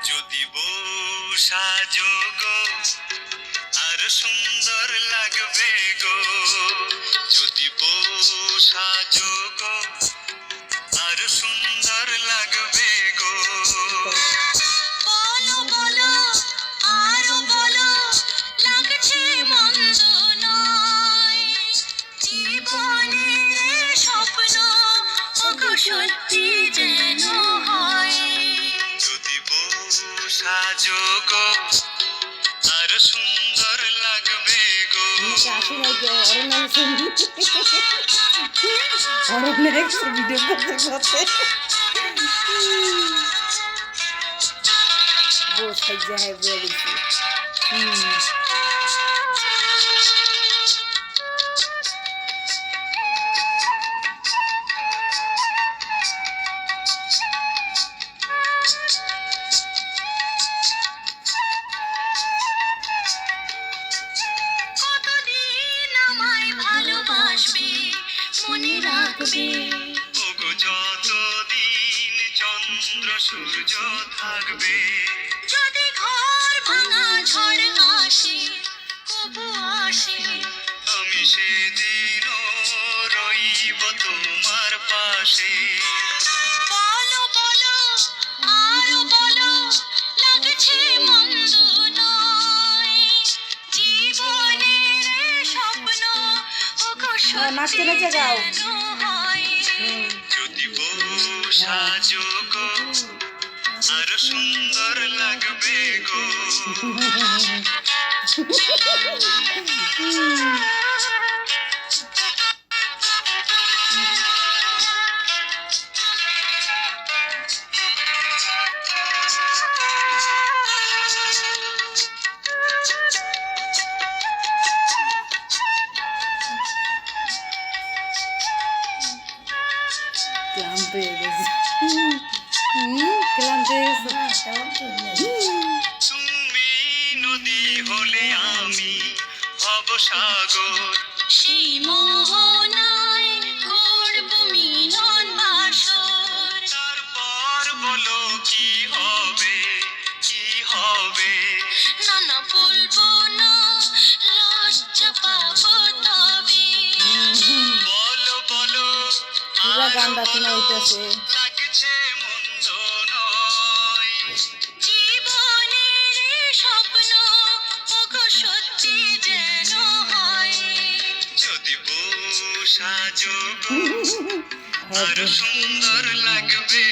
যদি বউ সাজো গো আর সুন্দর লাগবে গো, যদি বউ সাজো গো আর সুন্দর লাগবে গো। বলো বলো আরো বলো, লাগছে মন্দ নয়, জীবনের স্বপ্ন ওগো সত্যি যেন হয়। যদি বউ সাজো গো আর সুন্দর লাগবে গো। ভিডিও করতে করতে বস যায় বলেছি। কতদিন আমায় ভালোবাসবে, মনে রাখবে, ওগো যতদিন চন্দ্র সূর্য থাকবে। যদি ঘর ভাঙা ঝড় আসে, কবু আসে, আমি সেদিনও রইব তোমার পাশে। বলো বলো আরো বলো, লাগছে মন্দ নয়, জীবনের স্বপ্ন ওগো নাচতে সত্যি নাচতে গাও। যেন হয়। যদি বউ সাজো গো আর সুন্দর লাগবে গো। ক্লান্ত হয়ে গেছে, ক্লান্ত হয়ে গেছে। তুমি নদী হলে আমি ভব সাগর, সেই মোহনায় করব মিলন বাসর। তারপর বলো কি হবে, কি হবে। না না বলবো না, লজ্জা পাবো তবে। বলো বলো পুরা গানটা শোনা হইতেছে। লাগছে মন্দ নয়, জীবনের স্বপ্ন ওগো সত্যি যেন হয়। যদি বউ সাজো গো আর সুন্দর লাগবে